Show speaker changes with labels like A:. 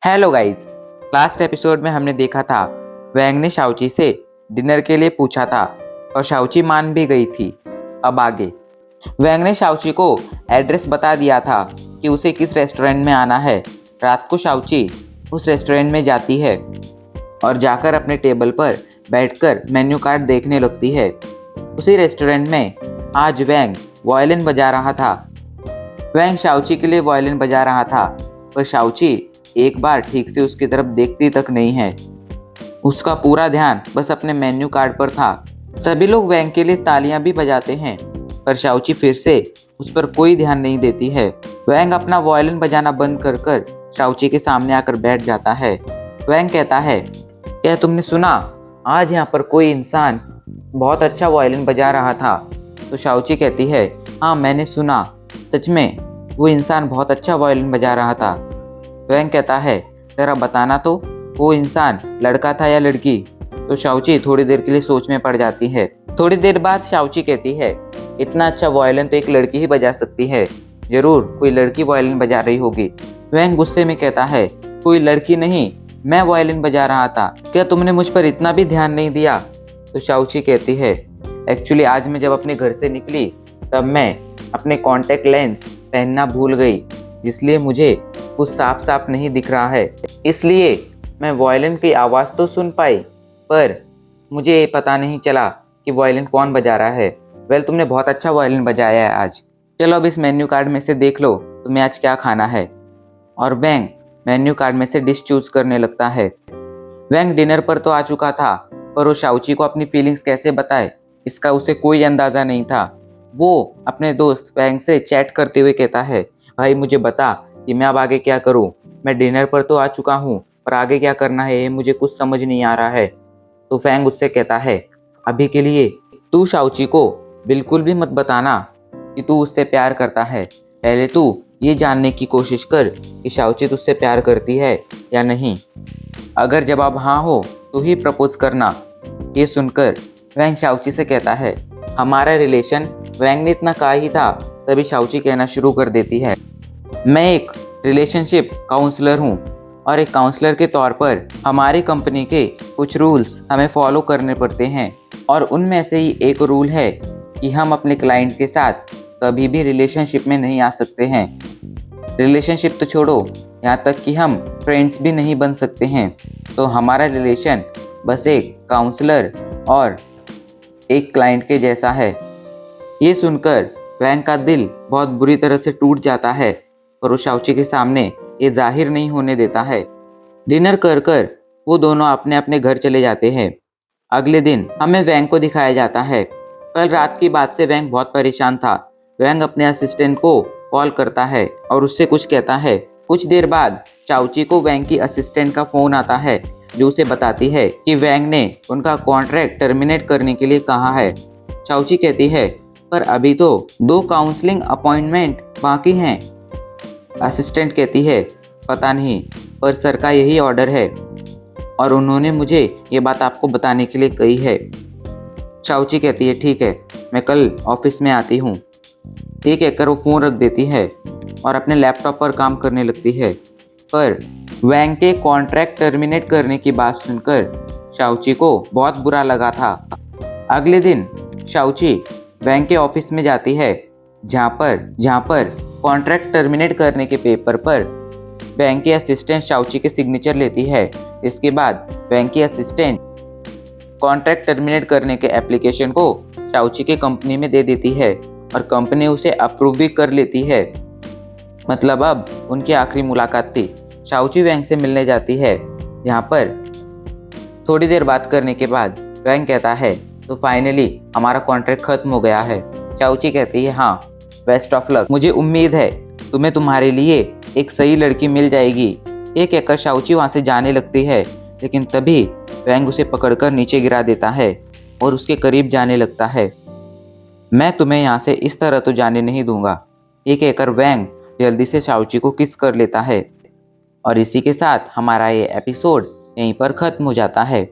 A: Hello guys. Last episode में हमने देखा था वैंग ने शाओची से डिनर के लिए पूछा था और शाओची मान भी गई थी। अब आगे वैंग ने शाओची को एड्रेस बता दिया था कि उसे किस रेस्टोरेंट में आना है। रात को शाओची उस रेस्टोरेंट में जाती है और जाकर अपने टेबल पर बैठकर मेन्यू कार्ड देखने लगती है। उसी रेस्टोरेंट में आज वैंग वायलिन बजा रहा था। वैंग शाओची के लिए वायलिन बजा रहा था, पर शाओची एक बार ठीक से उसकी तरफ देखती तक नहीं है। उसका पूरा ध्यान बस अपने मेन्यू कार्ड पर था। सभी लोग वैंग के लिए तालियां भी बजाते हैं, पर शाओची फिर से उस पर कोई ध्यान नहीं देती है। वैंग अपना वायलिन बजाना बंद कर कर शाओची के सामने आकर बैठ जाता है। वैंग कहता है, क्या तुमने सुना? आज यहाँ पर कोई इंसान बहुत अच्छा वायलिन बजा रहा था। तो शाओची कहती है, हाँ मैंने सुना, सच में वो इंसान बहुत अच्छा वायलिन बजा रहा था। वैंग कहता है, जरा बताना तो, वो इंसान लड़का था या लड़की? तो शाओची थोड़ी देर के लिए सोच में पड़ जाती है। थोड़ी देर बाद शाओची कहती है, इतना अच्छा वायलिन तो एक लड़की ही बजा सकती है, जरूर कोई लड़की वायलिन बजा रही होगी। वैंग गुस्से में कहता है, कोई लड़की नहीं, मैं वायलिन बजा रहा था, क्या तुमने मुझ पर इतना भी ध्यान नहीं दिया? तो शाओची कहती है, एक्चुअली आज मैं जब अपने घर से निकली तब मैं अपने कॉन्टैक्ट लेंस पहनना भूल गई, जिसलिए मुझे कुछ साफ साफ नहीं दिख रहा है। इसलिए मैं वायलिन की आवाज़ तो सुन पाई, पर मुझे पता नहीं चला कि वायलिन कौन बजा रहा है। वेल, तुमने बहुत अच्छा वायलिन बजाया है आज। चलो अब इस मेन्यू कार्ड में से देख लो तुम्हें आज क्या खाना है। और वैंग मेन्यू कार्ड में से डिश चूज करने लगता है। वैंग डिनर पर तो आ चुका था, पर वो शाओची को अपनी फीलिंग्स कैसे बताए इसका उसे कोई अंदाज़ा नहीं था। वो अपने दोस्त वैंग से चैट करते हुए कहता है, भाई मुझे बता कि मैं अब आगे क्या करूं। मैं डिनर पर तो आ चुका हूं, पर आगे क्या करना है ये मुझे कुछ समझ नहीं आ रहा है। तो वैंग उससे कहता है, अभी के लिए तू शाओची को बिल्कुल भी मत बताना कि तू उससे प्यार करता है। पहले तू ये जानने की कोशिश कर कि शाओची तुझसे प्यार करती है या नहीं। अगर जवाब हाँ हो तो ही प्रपोज करना। ये सुनकर वैंग शाओची से कहता है, हमारा रिलेशन वैंग ने इतना कहा ही था, तभी शाओची कहना शुरू कर देती है, मैं एक रिलेशनशिप काउंसलर हूँ और एक काउंसलर के तौर पर हमारी कंपनी के कुछ रूल्स हमें फॉलो करने पड़ते हैं, और उनमें से ही एक रूल है कि हम अपने क्लाइंट के साथ कभी भी रिलेशनशिप में नहीं आ सकते हैं। रिलेशनशिप तो छोड़ो, यहाँ तक कि हम फ्रेंड्स भी नहीं बन सकते हैं। तो हमारा रिलेशन बस एक काउंसलर और एक क्लाइंट के जैसा है। ये सुनकर वैंग का दिल बहुत बुरी तरह से टूट जाता है, और वो शाओची के सामने ये जाहिर नहीं होने देता है। डिनर कर कर वो दोनों अपने अपने घर चले जाते हैं। अगले दिन हमें वैंग को दिखाया जाता है। कल रात की बात से वैंग बहुत परेशान था। वैंग अपने असिस्टेंट को कॉल करता है और उससे कुछ कहता है। कुछ देर बाद शाओची को वैंग की असिस्टेंट का फोन आता है, जो उसे बताती है कि वैंग ने उनका कॉन्ट्रैक्ट टर्मिनेट करने के लिए कहा है। शाओची कहती है, पर अभी तो 2 काउंसलिंग अपॉइंटमेंट बाकी हैं। असिस्टेंट कहती है, पता नहीं, पर सर का यही ऑर्डर है और उन्होंने मुझे ये बात आपको बताने के लिए कही है। शाओची कहती है, ठीक है, मैं कल ऑफिस में आती हूँ। ठीक है कर वो फ़ोन रख देती है और अपने लैपटॉप पर काम करने लगती है। पर वैंग के कॉन्ट्रैक्ट टर्मिनेट करने की बात सुनकर शाओची को बहुत बुरा लगा था। अगले दिन शाओची वैंग के ऑफिस में जाती है, जहाँ पर कॉन्ट्रैक्ट टर्मिनेट करने के पेपर पर वैंग की असिस्टेंट शाओची के सिग्नेचर लेती है। इसके बाद वैंग की असिस्टेंट कॉन्ट्रैक्ट टर्मिनेट करने के एप्लीकेशन को शाओची के कंपनी में दे देती है और कंपनी उसे अप्रूव भी कर लेती है। मतलब अब उनकी आखिरी मुलाकात थी। शाओची वैंग से मिलने जाती है, जहाँ पर थोड़ी देर बात करने के बाद वैंग कहता है, तो फाइनली हमारा कॉन्ट्रैक्ट खत्म हो गया है। शाओची कहती है, हाँ बेस्ट ऑफ लक, मुझे उम्मीद है तुम्हें तुम्हारे लिए एक सही लड़की मिल जाएगी। ये कहकर शाओची वहाँ से जाने लगती है, लेकिन तभी वैंग उसे पकड़कर नीचे गिरा देता है और उसके करीब जाने लगता है। मैं तुम्हें यहाँ से इस तरह तो जाने नहीं दूंगा। ये कहकर वैंग जल्दी से शाओची को किस कर लेता है। और इसी के साथ हमारा ये एपिसोड यहीं पर ख़त्म हो जाता है।